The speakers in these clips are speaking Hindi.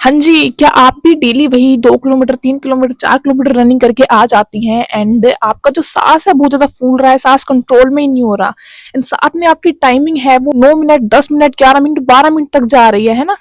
हाँ जी, क्या आप भी डेली वही 2 किलोमीटर, 3 किलोमीटर, 4 किलोमीटर रनिंग करके आ जाती हैं एंड आपका जो साँस है बहुत ज़्यादा फूल रहा है, साँस कंट्रोल में ही नहीं हो रहा एंड साथ में आपकी टाइमिंग है वो 9 मिनट, 10 मिनट, 11 मिनट, 12 मिनट तक जा रही है ना?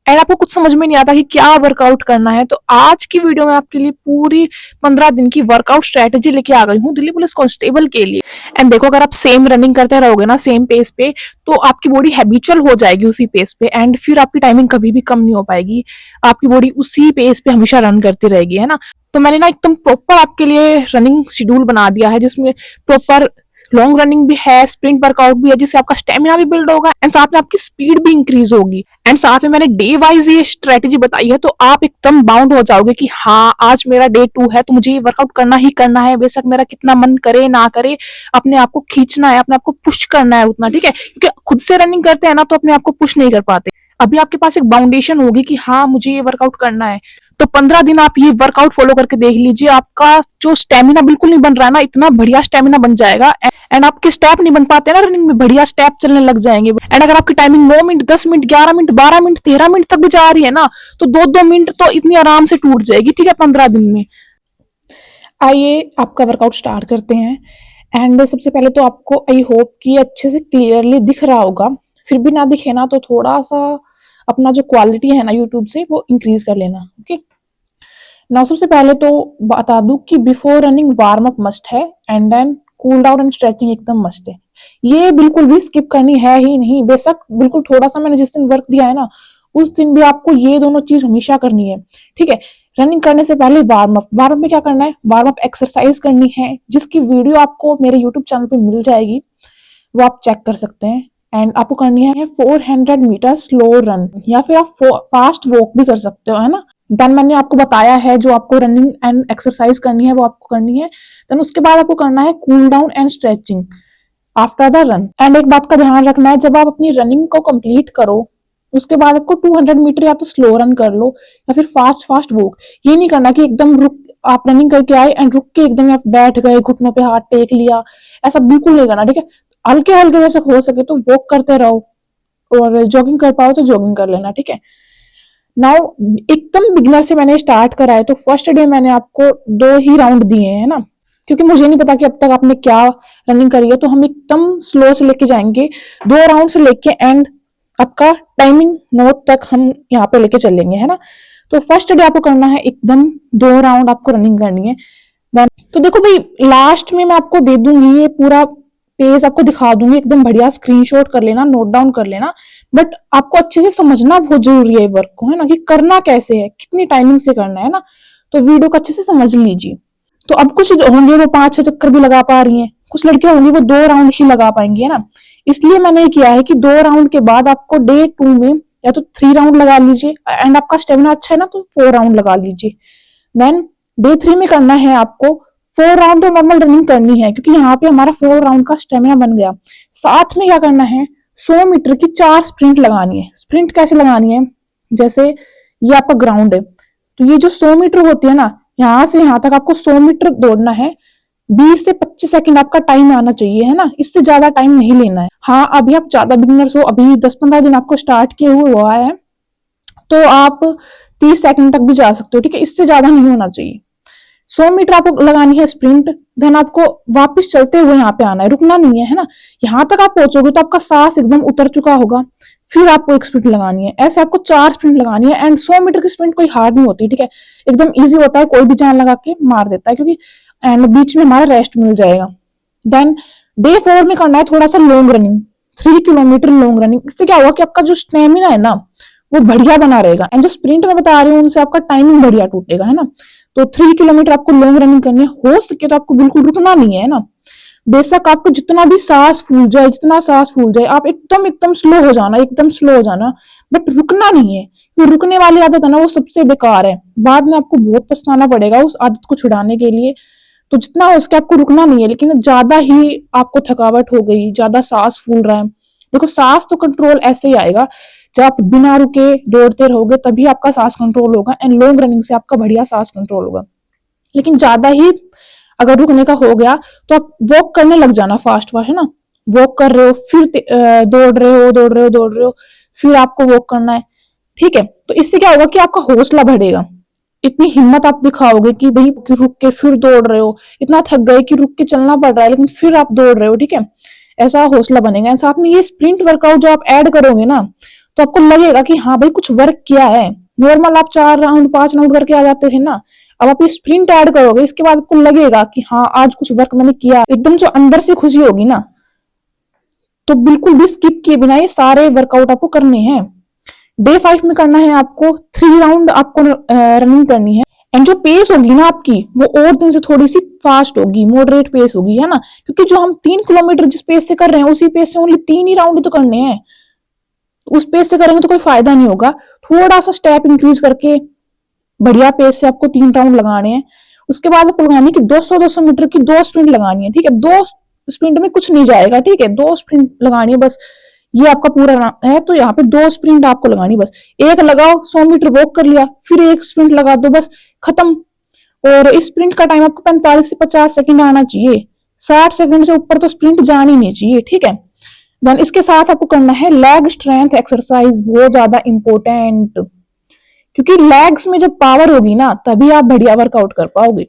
एंड आपको कुछ समझ में नहीं आता कि क्या वर्कआउट करना है, तो आज की वीडियो में आपके लिए पूरी 15 दिन की वर्कआउट स्ट्रैटेजी लेके आ गई हूँ दिल्ली पुलिस कांस्टेबल के लिए। एंड देखो, अगर आप सेम रनिंग करते रहोगे ना सेम पेस पे, तो आपकी बॉडी हैबिचुअल हो जाएगी उसी पेस पे एंड फिर आपकी टाइमिंग कभी भी कम नहीं हो पाएगी। आपकी बॉडी उसी पेस पे हमेशा रन करती रहेगी, है ना? तो मैंने ना एकदम प्रॉपर आपके लिए रनिंग शेड्यूल बना दिया है जिसमें प्रॉपर लॉन्ग रनिंग भी है, स्प्रिंट वर्कआउट भी है, जिससे आपका स्टेमिना भी बिल्ड होगा एंड साथ में आपकी स्पीड भी इंक्रीज होगी। एंड साथ में मैंने डे वाइज ये स्ट्रेटेजी बताई है, तो आप एकदम बाउंड हो जाओगे कि हाँ, आज मेरा डे 2 है तो मुझे ये वर्कआउट करना ही करना है, बेशक मेरा कितना मन करे ना करे। अपने आप को खींचना है, अपने आप को पुश करना है उतना, ठीक है? क्योंकि खुद से रनिंग करते हैं ना तो अपने आप को पुश नहीं कर पाते। अभी आपके पास एक बाउंडेशन होगी कि हाँ, मुझे ये वर्कआउट करना है, तो 15 दिन आप ये वर्कआउट फॉलो करके देख लीजिए, आपका जो स्टेमिना बिल्कुल नहीं बन रहा है ना, इतना बढ़िया स्टेमिना बन जाएगा। एंड आपके स्टेप नहीं बन पाते ना रनिंग में, बढ़िया स्टेप चलने लग जाएंगे। एंड अगर आपकी timing 9 minute, 10 minute, 11 minute, 12 minute, 13 minute तक भी जा रही है ना, तो 2-2 मिनट तो इतनी आराम से टूट जाएगी, ठीक है, 15 दिन में। आइए आपका वर्कआउट स्टार्ट करते हैं। एंड सबसे पहले तो आपको आई होप कि अच्छे से क्लियरली दिख रहा होगा, फिर भी ना दिखे ना तो थोड़ा सा अपना जो क्वालिटी है ना यूट्यूब से वो इंक्रीज कर लेना। ओके, नाउ सबसे पहले तो बता दूं कि before running warm up must है and then cool down and stretching एकदम मस्ट है। ये बिल्कुल भी स्किप करनी है ही नहीं, बेशक बिल्कुल थोड़ा सा मैंने जिस दिन वर्क दिया है ना उस दिन भी आपको ये दोनों चीज हमेशा करनी है, ठीक है? रनिंग करने से पहले वार्म अप, वार्म अप में क्या करना है, वार्म अप एक्सरसाइज करनी है जिसकी वीडियो आपको मेरे यूट्यूब चैनल पे मिल जाएगी, वो आप चेक कर सकते हैं। एंड आपको करनी है 400 मीटर स्लो रन या फिर आप फास्ट वॉक भी कर सकते हो, है ना? देन मैंने आपको बताया है जो आपको रनिंग एंड एक्सरसाइज करनी है वो आपको करनी है। देन उसके बाद आपको करना है cool down and stretching after the run. And एक बात का ध्यान रखना है, जब आप अपनी रनिंग को कंप्लीट करो उसके बाद आपको 200 मीटर या तो स्लो रन कर लो या फिर फास्ट फास्ट वॉक। ये नहीं करना कि एकदम रुक, आप रनिंग करके आए एंड रुक के एकदम आप बैठ गए, घुटनों पे हाथ टेक लिया, ऐसा बिल्कुल नहीं करना, ठीक है? हल्के हल्के वैसे हो सके तो वॉक करते रहो, और जॉगिंग कर पाओ तो जॉगिंग कर लेना, ठीक है? नाउ एकदम बिगनर से मैंने स्टार्ट करा है, तो फर्स्ट डे मैंने आपको 2 ही राउंड दिए हैं ना, क्योंकि मुझे नहीं पता कि अब तक आपने क्या रनिंग करी है, तो हम एकदम स्लो से लेके जाएंगे, 2 राउंड से लेके एंड आपका टाइमिंग नोट तक हम यहाँ पे लेके चलेंगे, है ना? तो फर्स्ट डे आपको करना है एकदम 2 राउंड आपको रनिंग करनी है। देन तो देखो भाई, लास्ट में मैं आपको दे दूंगी ये पूरा पेज, आपको दिखा दूंगी, एकदम बढ़िया स्क्रीनशॉट कर लेना, नोट डाउन कर लेना। बट आपको अच्छे से समझना बहुत जरूरी है वर्क को, है ना, कि करना कैसे है, कितनी टाइमिंग से करना है ना, तो वीडियो को अच्छे से समझ लीजिए। तो अब कुछ होंगे वो 5-6 चक्कर भी लगा पा रही हैं, कुछ लड़कियां होंगी वो 2 राउंड ही लगा पाएंगी, है ना? इसलिए मैंने ये किया है कि 2 राउंड के बाद आपको डे 2 में या तो 3 राउंड लगा लीजिए, एंड आपका स्टेमिना अच्छा है ना तो 4 राउंड लगा लीजिए। देन डे 3 में करना है आपको 4 राउंड तो नॉर्मल रनिंग करनी है, क्योंकि यहाँ पे हमारा 4 राउंड का स्टेमिना बन गया। साथ में क्या करना है, 100 मीटर की 4 स्प्रिंट लगानी है। स्प्रिंट कैसे लगानी है, जैसे ये आपका ग्राउंड है, तो ये जो 100 मीटर होती है ना, यहाँ से यहाँ तक आपको 100 मीटर दौड़ना है। 20 से 25 सेकंड आपका टाइम आना चाहिए, है ना? इससे ज्यादा टाइम नहीं लेना है। हाँ, अभी आप ज्यादा बिगिनर्स हो, अभी 10-15 दिन आपको स्टार्ट किए हुआ है, तो आप 30 सेकंड तक भी जा सकते हो, ठीक है? इससे ज्यादा नहीं होना चाहिए। 100 मीटर आपको लगानी है स्प्रिंट, देन आपको वापस चलते हुए यहाँ पे आना है, रुकना नहीं है, है ना? यहाँ तक आप पहुंचोगे तो आपका सांस एकदम उतर चुका होगा, फिर आपको एक स्प्रिंट लगानी है। ऐसे आपको 4 स्प्रिंट लगानी है। एंड 100 मीटर की स्प्रिंट कोई हार्ड नहीं होती, ठीक है? एकदम इजी होता है, कोई भी जान लगा के मार देता है, क्योंकि एंड बीच में हमारा रेस्ट मिल जाएगा। देन डे 4 में करना है थोड़ा सा long running, 3 kilometre long running. इससे क्या होगा कि आपका जो स्टेमिना है ना वो बढ़िया बना रहेगा, एंड जो स्प्रिंट में बता रही हूँ उनसे आपका टाइमिंग बढ़िया टूटेगा, है ना? तो 3 किलोमीटर आपको लॉन्ग रनिंग करनी है, हो सके तो आपको बिल्कुल रुकना नहीं है ना। बेशक आपको जितना भी सांस फूल जाए, जितना सांस फूल जाए, आप एकदम एकदम स्लो हो जाना, एकदम स्लो हो जाना, बट रुकना नहीं है। ये रुकने वाली आदत है ना वो सबसे बेकार है, बाद में आपको बहुत पछताना पड़ेगा उस आदत को छुड़ाने के लिए। तो जितना हो सके आपको रुकना नहीं है, लेकिन ज्यादा ही आपको थकावट हो गई, ज्यादा सांस फूल रहा है, देखो सांस तो कंट्रोल ऐसे ही आएगा जब आप बिना रुके दौड़ते रहोगे, तभी आपका सांस कंट्रोल होगा, एंड लॉन्ग रनिंग से आपका बढ़िया सांस कंट्रोल होगा। लेकिन ज्यादा ही अगर रुकने का हो गया तो आप वॉक करने लग जाना फास्ट फास्ट, है ना? वॉक कर रहे हो, फिर दौड़ रहे हो, फिर आपको वॉक करना है, ठीक है। तो इससे क्या होगा कि आपका हौसला बढ़ेगा, इतनी हिम्मत आप दिखाओगे कि भाई कि रुक के फिर दौड़ रहे हो, इतना थक गए कि रुक के चलना पड़ रहा है लेकिन फिर आप दौड़ रहे हो, ठीक है। ऐसा हौसला बनेगा। साथ में ये स्प्रिंट वर्कआउट जो आप ऐड करोगे ना, तो आपको लगेगा कि हाँ भाई कुछ वर्क किया है। नॉर्मल आप 4 राउंड 5 राउंड करके आ जाते थे ना, अब आप ये स्प्रिंट ऐड करोगे, इसके बाद आपको लगेगा कि हाँ आज कुछ वर्क मैंने किया, एकदम जो अंदर से खुशी होगी ना। तो बिल्कुल भी स्किप किए बिना ये सारे वर्कआउट आपको करने हैं। डे 5 में करना है आपको 3 राउंड आपको रनिंग करनी है। एंड जो पेस होगी ना आपकी, वो और दिन से थोड़ी सी फास्ट होगी, मॉडरेट पेस होगी, है ना। क्योंकि जो हम 3 किलोमीटर जिस पेस से कर रहे हैं उसी पेस से ओनली 3 ही राउंड तो करने हैं। उस पेस से करेंगे तो कोई फायदा नहीं होगा। थोड़ा सा स्टेप इंक्रीज करके बढ़िया पेस से आपको 3 राउंड लगाने हैं। उसके बाद आपको लगानी है कि 200-200 मीटर की 2 स्प्रिंट लगानी है, ठीक है। 2 स्प्रिंट में कुछ नहीं जाएगा, ठीक है। 2 स्प्रिंट लगानी है बस, ये आपका पूरा है। तो यहाँ पे 2 स्प्रिंट आपको लगानी, बस एक लगाओ, 100 मीटर वॉक कर लिया, फिर एक स्प्रिंट लगा दो, बस खत्म। और इस स्प्रिंट का टाइम आपको 45 से 50 सेकंड आना चाहिए। 60 सेकंड से ऊपर तो स्प्रिंट जानी नहीं चाहिए, ठीक है। देन इसके साथ आपको करना है लेग स्ट्रेंथ एक्सरसाइज, बहुत ज्यादा इंपॉर्टेंट। क्योंकि लेग्स में जब पावर होगी ना, तभी आप बढ़िया वर्कआउट कर पाओगे।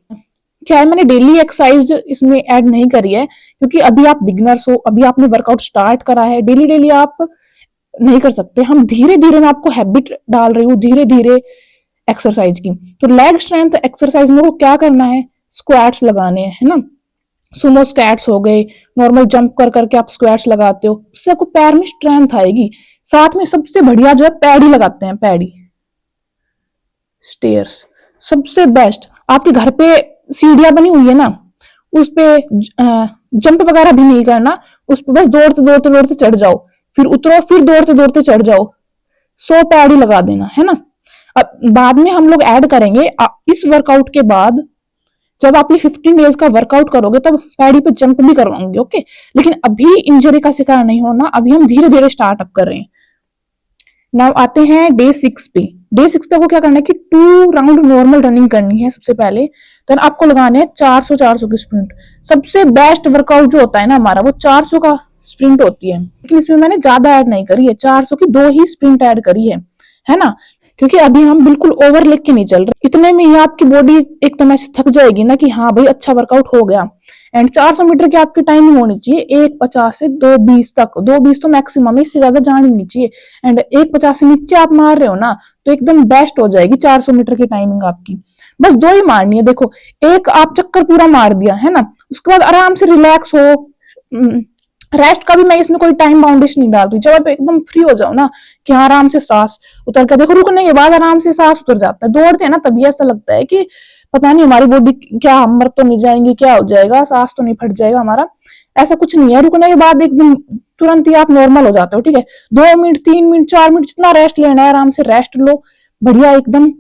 क्या है, मैंने डेली एक्सरसाइज इसमें ऐड नहीं करी है क्योंकि अभी आप बिगनर्स हो, अभी आपने वर्कआउट स्टार्ट करा है, डेली डेली आप नहीं कर सकते। हम धीरे धीरे, मैं आपको हैबिट डाल रही हूँ धीरे धीरे एक्सरसाइज की। तो लेग स्ट्रेंथ एक्सरसाइज में वो क्या करना है, स्क्वाट्स लगाने हैं, है ना। सुमो स्क्वाट्स हो गए, नॉर्मल जंप कर करके आप स्क्वाट्स लगाते हो, उससे आपको पैर में स्ट्रेंथ आएगी। साथ में सबसे बढ़िया जो है पैडी लगाते हैं, पैडी स्टेयर्स सबसे बेस्ट। आपके घर पे सीढ़ियां बनी हुई है ना, उस पे जंप वगैरह भी नहीं करना, उस पे बस दौड़ते दौड़ते दौड़ते चढ़ जाओ, फिर उतरो, फिर दौड़ते दौड़ते चढ़ जाओ। 100 पैडी लगा देना, है ना। अब बाद में हम लोग ऐड करेंगे इस वर्कआउट के बाद, जब आप ये 15 डेज का वर्कआउट करोगे तब पैडी पे जंप भी करवाएंगे, ओके। लेकिन अभी इंजरी का शिकार नहीं होना, अभी हम धीरे धीरे स्टार्टअप कर रहे हैं। नाउ आते हैं डे 6 पे। डे 6 पे आपको क्या करना है कि 2 राउंड नॉर्मल रनिंग करनी है सबसे पहले। देन आपको लगाने हैं 400 की स्प्रिंट। सबसे बेस्ट वर्कआउट जो होता है ना हमारा, वो 400 का स्प्रिंट होती है। लेकिन इसमें मैंने ज्यादा ऐड नहीं करी है, 400 की 2 ही स्प्रिंट ऐड करी है ना। क्योंकि अभी हम बिल्कुल ओवर लेग के नहीं चल रहे, इतने में ही आपकी बॉडी एकदम ऐसे थक जाएगी ना कि हाँ भाई अच्छा वर्कआउट हो गया। एंड 400 मीटर की आपकी टाइमिंग होनी चाहिए 1:50 से 2:20 तक, 2:20 तो मैक्सिमम है, इससे ज्यादा जानी नहीं चाहिए। एंड 1:50 से नीचे आप मार रहे हो ना, तो एकदम बेस्ट हो जाएगी 400 मीटर की टाइमिंग आपकी। बस 2 ही मारनी है, देखो एक आप चक्कर पूरा मार दिया, है ना, उसके बाद आराम से रिलैक्स हो। रेस्ट का भी मैं इसमें कोई टाइम बाउंडेशन नहीं डाल रही, जब आप एकदम फ्री हो जाओ ना कि हाँ आराम से सांस उतर कर देखो, रुकने के बाद आराम से सांस उतर जाता है। दौड़ते हैं ना तभी ऐसा लगता है कि पता नहीं हमारी बॉडी क्या, हम मर तो नहीं जाएंगे, क्या हो जाएगा, सांस तो नहीं फट जाएगा हमारा, ऐसा कुछ नहीं है। रुकने के बाद एकदम तुरंत ही आप नॉर्मल हो जाते हो, ठीक है। 2 मिनट 3 मिनट 4 मिनट जितना रेस्ट लेना है आराम से रेस्ट लो, बढ़िया एकदम।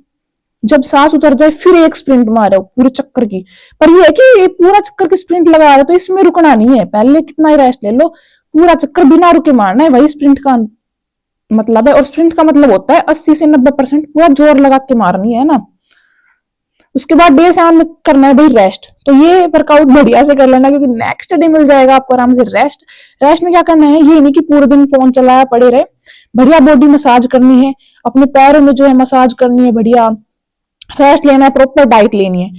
जब सांस उतर जाए फिर एक स्प्रिंट मारो पूरे चक्कर की। पर ये है कि ये पूरा चक्कर की स्प्रिंट लगा रहे हो तो इसमें रुकना नहीं है, पहले कितना ही रेस्ट ले लो, पूरा चक्कर बिना रुके मारना है, वही स्प्रिंट का मतलब है। और स्प्रिंट का मतलब होता है 80 से 90% पूरा जोर लगा के मारनी है ना। उसके बाद डे 7 में करना है भाई रेस्ट। तो ये वर्कआउट बढ़िया से कर लेना क्योंकि नेक्स्ट डे मिल जाएगा आपको आराम से रेस्ट। रेस्ट में क्या करना है, ये नहीं कि पूरे दिन फोन चलाया पड़े रहे, बढ़िया बॉडी मसाज करनी है, अपने पैरों में जो है मसाज करनी है, बढ़िया रेस्ट लेना है, प्रॉपर डाइट लेनी है।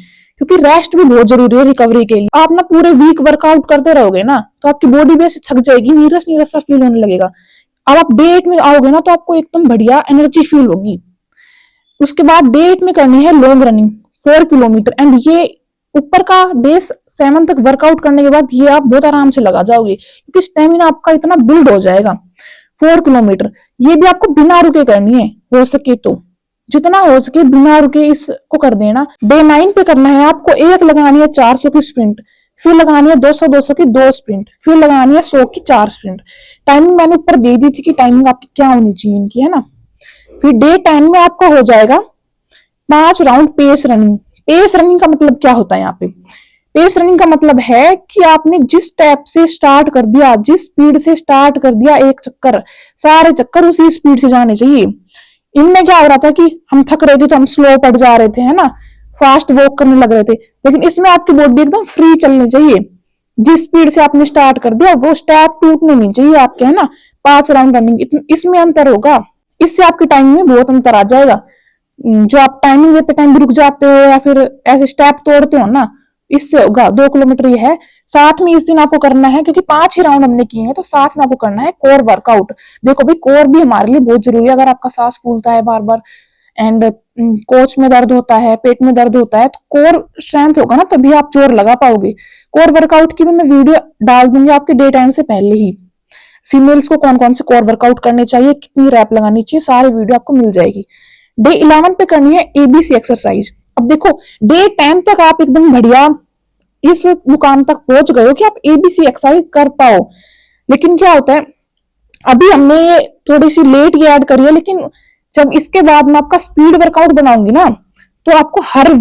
क्योंकि रेस्ट भी बहुत जरूरी है रिकवरी के लिए। आप ना पूरे वीक वर्कआउट करते रहोगे ना तो आपकी बॉडी भी ऐसे थक जाएगी, नीरस नीरस सा फील होने लगेगा। अब आप डे 8 में आओगे ना तो आपको एकदम बढ़िया एनर्जी फील होगी। उसके बाद डे 8 में करनी है लॉन्ग रनिंग 4 किलोमीटर। एंड ये ऊपर का डे 7 तक वर्कआउट करने के बाद ये आप बहुत आराम से लगा जाओगे क्योंकि स्टेमिना आपका इतना बिल्ड हो जाएगा। 4 किलोमीटर ये भी आपको बिना रुके करनी है, हो सके तो जितना हो सके बिना रुके इसको कर देना। डे 9 पे करना है आपको, एक लगानी है 400 की स्प्रिंट, फिर लगानी है 200 की 2 स्प्रिंट, फिर लगानी है 100 की 4 स्प्रिंट। टाइमिंग मैंने ऊपर दे दी थी कि टाइमिंग आपकी क्या होनी चाहिए इनकी, है ना। फिर डे 10 में आपका हो जाएगा 5 round pace running. Pace running का मतलब क्या होता है यहाँ पे, पेस रनिंग का मतलब है कि आपने जिस स्टेप से स्टार्ट कर दिया, जिस स्पीड से स्टार्ट कर दिया, एक चक्कर सारे चक्कर उसी स्पीड से जाने चाहिए। इनमें क्या हो रहा था कि हम थक रहे थे तो हम स्लो पड़ जा रहे थे, है ना, फास्ट वॉक करने लग रहे थे। लेकिन इसमें आपकी बॉडी एकदम फ्री चलनी चाहिए, जिस स्पीड से आपने स्टार्ट कर दिया वो स्टेप टूटने नहीं चाहिए आपके, है ना। 5 राउंड रनिंग इसमें अंतर होगा। इससे आपकी टाइमिंग में बहुत अंतर आ जाएगा। जो आप टाइमिंग देते टाइम भी रुक जाते हो या फिर ऐसे स्टेप तोड़ते हो ना, इससे होगा। 2 किलोमीटर ये है। साथ में इस दिन आपको करना है, क्योंकि 5 ही राउंड हमने किए हैं, तो साथ में आपको करना है कोर वर्कआउट। देखो भाई, कोर भी हमारे लिए बहुत जरूरी है। अगर आपका सांस फूलता है बार बार एंड कोच में दर्द होता है, पेट में दर्द होता है, तो कोर स्ट्रेंथ होगा ना, तभी आप जोर लगा पाओगे। कोर वर्कआउट की भी मैं वीडियो डाल दूंगी आपके डे टाइम से पहले ही। फीमेल्स को कौन कौन से कोर वर्कआउट करने चाहिए, कितनी रैप लगानी चाहिए, सारी वीडियो आपको मिल जाएगी। डे 11 पे करनी है एबीसी एक्सरसाइज। अब देखो, डे 10 तक आप एकदम बढ़िया इस मुकाम तक पहुंच गए हो कि आप एबीसी एक्सरसाइज कर पाओ। लेकिन क्या होता है, अभी हमने ये थोड़ी सी लेट ये ऐड करी है, लेकिन जब इसके बाद मैं आपका स्पीड वर्कआउट बनाऊंगी ना, तो आपको हर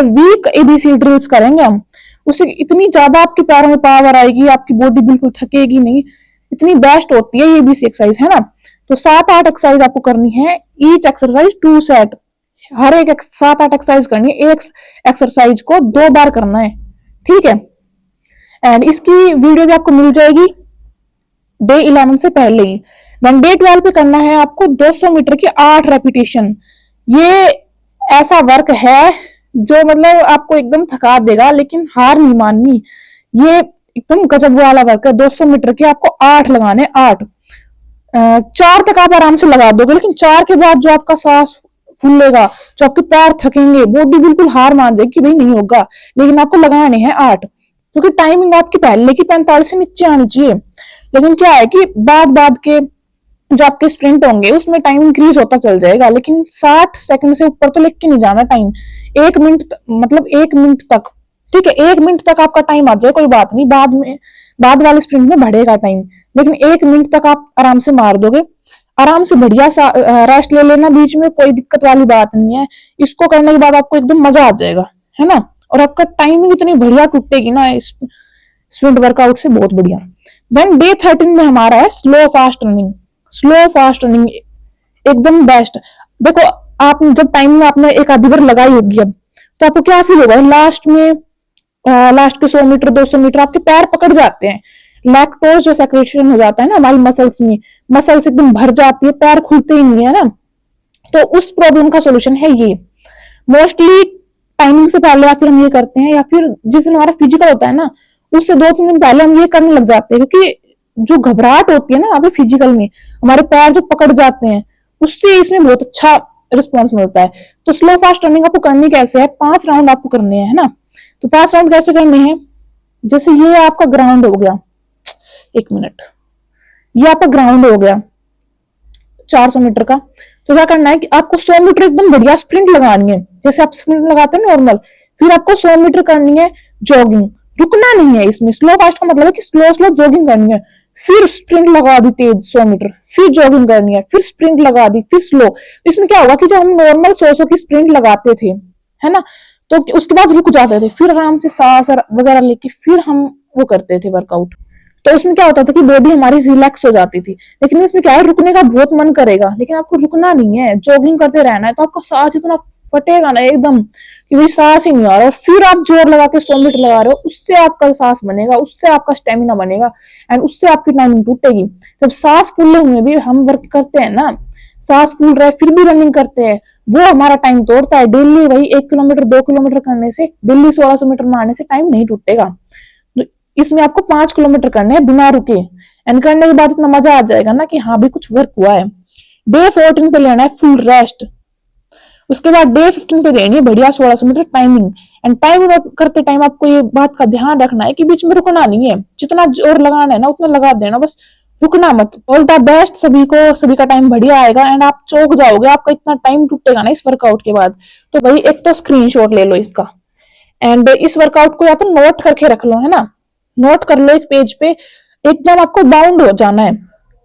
वीक एबीसी ड्रिल्स करेंगे हम। उससे इतनी ज्यादा आपके पैरों में पावर आएगी, आपकी बॉडी बिल्कुल थकेगी नहीं। इतनी बेस्ट होती है ये एबीसी एक्सरसाइज, है ना। तो 7-8 एक्सरसाइज आपको करनी है, ईच एक्सरसाइज 2 सेट। हर एक 7-8 एक्सरसाइज करनी है, एक एक्सरसाइज को 2 बार करना है, ठीक है। एंड इसकी वीडियो भी आपको मिल जाएगी डे 11 से पहले ही। देन डे 12 पे करना है आपको 200 मीटर की 8 रेपिटेशन। ये ऐसा वर्क है जो मतलब आपको एकदम थका देगा, लेकिन हार नहीं माननी। ये एकदम गजब वाला वर्क है। 200 मीटर के आपको 8 लगाने, 8। 4 तक आप आराम से लगा दोगे, लेकिन 4 के बाद जो आपका सांस फूलेगा, जो आपके पैर थकेंगे, बॉडी बिल्कुल हार मान जाएगी कि भाई नहीं होगा, लेकिन आपको लगाने हैं 8। क्योंकि टाइमिंग आपकी पहले की 45 से नीचे आनी चाहिए। लेकिन क्या है कि बाद के जो आपके स्प्रिंट होंगे उसमें टाइम इंक्रीज होता चल जाएगा, लेकिन 60 सेकंड से ऊपर तो लेके नहीं जाना टाइम। 1 मिनट, मतलब 1 मिनट तक, ठीक है। 1 मिनट तक आपका टाइम आ जाए, कोई बात नहीं, बाद वाले स्प्रिंट में बढ़ेगा टाइम, लेकिन 1 मिनट तक आप आराम से मार दोगे। आराम से बढ़िया सा रेस्ट ले लेना बीच में, कोई दिक्कत वाली बात नहीं है। इसको करने के बाद आपको एकदम मजा आ जाएगा, है ना। और आपका टाइमिंग इतनी बढ़िया टूटेगी ना इस स्प्रिंट वर्कआउट से, बहुत बढ़िया। देन डे 13 में हमारा है slow fast running. Slow fast running एकदम बेस्ट। देखो, आप जब टाइमिंग आपने एक आधी बार लगाई होगी अब, तो आपको क्या फील होगा लास्ट में, लास्ट के 100 मीटर 200 मीटर आपके पैर पकड़ जाते हैं। लैक्टोज जो सेक्रेशन हो जाता है ना हमारी मसल्स में, मसल्स एकदम भर जाती है, पैर खुलते ही नहीं है ना। तो उस प्रॉब्लम का सोल्यूशन है ये। मोस्टली टाइमिंग से पहले या फिर हम ये करते हैं, या फिर जिस दिन हमारा फिजिकल होता है ना उससे 2-3 दिन पहले हम ये करने लग जाते हैं, क्योंकि जो घबराहट होती है ना अभी फिजिकल में, हमारे पैर जो पकड़ जाते हैं, उससे इसमें बहुत अच्छा रिस्पॉन्स मिलता है। तो स्लो फास्ट रनिंग आपको करनी कैसे है, 5 राउंड आपको करने हैं, है ना। तो 5 राउंड कैसे करने हैं, जैसे ये आपका ग्राउंड हो गया, 1 मिनट, ये आपका ग्राउंड हो गया 400 मीटर का। तो क्या करना है कि आपको 100 मीटर एकदम बढ़िया स्प्रिंट लगानी है, जैसे आप स्प्रिंट लगाते हैं नॉर्मल। फिर आपको 100 मीटर करनी है जॉगिंग, रुकना नहीं है इसमें। स्लो फास्ट का मतलब है कि स्लो स्लो जॉगिंग करनी है, फिर स्प्रिंट लगा दी तेज 100 मीटर, फिर जॉगिंग करनी है, फिर स्प्रिंट लगा दी, फिर स्लो। तो इसमें क्या होगा कि जब हम नॉर्मल 100 की स्प्रिंट लगाते थे, है ना, तो उसके बाद रुक जाते थे, फिर आराम से सांस वगैरह लेके फिर हम वो करते थे वर्कआउट। तो इसमें क्या होता था कि बॉडी हमारी रिलैक्स हो जाती थी। लेकिन इसमें क्या है, रुकने का बहुत मन करेगा, लेकिन आपको रुकना नहीं है, जॉगिंग करते रहना है। तो आपका सांस इतना फटेगा ना एकदम कि भाई सांस ही नहीं आ रहा, और फिर आप जोर लगा के 100 मीटर लगा रहे हो, उससे आपका सांस बनेगा, उससे आपका स्टेमिना बनेगा, एंड उससे आपकी टाइमिंग टूटेगी। जब सांस फूले हुए भी हम वर्क करते हैं ना, सांस फूल रहा है फिर भी रनिंग करते हैं, वो हमारा टाइम तोड़ता है। डेली वही 1 किलोमीटर 2 किलोमीटर करने से, डेली 1600 मीटर मारने से टाइम नहीं टूटेगा। इसमें आपको 5 किलोमीटर करने हैं बिना रुके, एंड करने के बाद इतना मजा आ जाएगा ना कि हाँ भी कुछ वर्क हुआ है। डे 14 पे लेना है फुल रेस्ट। उसके बाद डे 15 पे देनी है बढ़िया 1600 मीटर टाइमिंग। एंड टाइमिंग करते टाइम आपको ये बात का ध्यान रखना है कि बीच में रुकना नहीं है, जितना जोर लगाना है ना उतना लगा देना, बस रुकना मत। ऑल द बेस्ट सभी को, सभी का टाइम बढ़िया आएगा, एंड आप चौंक जाओगे, आपका इतना टाइम टूटेगा ना इस वर्कआउट के बाद। तो भाई एक तो स्क्रीनशॉट ले लो इसका, एंड इस वर्कआउट को या तो नोट करके रख लो, है ना, नोट कर लो एक पेज पे। एकदम आपको बाउंड हो जाना है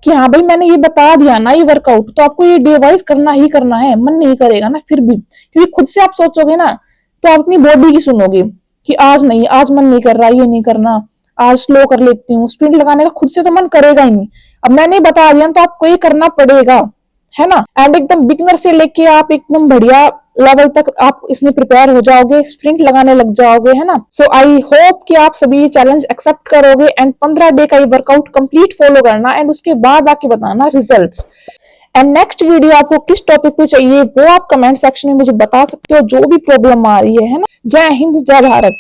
कि हाँ भाई मैंने ये बता दिया ना ये वर्कआउट, तो आपको ये डे वाइज करना ही करना है। मन नहीं करेगा ना फिर भी, क्योंकि खुद से आप सोचोगे ना तो आप अपनी बॉडी की सुनोगे कि आज नहीं, आज मन नहीं कर रहा, ये नहीं करना, आज स्लो कर लेती हूँ। स्प्रिंट लगाने का खुद से तो मन करेगा ही नहीं। अब मैंने बता दिया तो आपको ये करना पड़ेगा, है ना। एंड एकदम बिगनर से लेके आप एकदम बढ़िया लेवल तक आप इसमें प्रिपेयर हो जाओगे, स्प्रिंट लगाने लग जाओगे, है ना। सो आई होप कि आप सभी ये चैलेंज एक्सेप्ट करोगे, एंड 15 डे का ये वर्कआउट कंप्लीट फॉलो करना, एंड उसके बाद आके बताना रिजल्ट्स। एंड नेक्स्ट वीडियो आपको किस टॉपिक पे चाहिए वो आप कमेंट सेक्शन में मुझे बता सकते हो, जो भी प्रॉब्लम आ रही है ना। जय हिंद, जय भारत।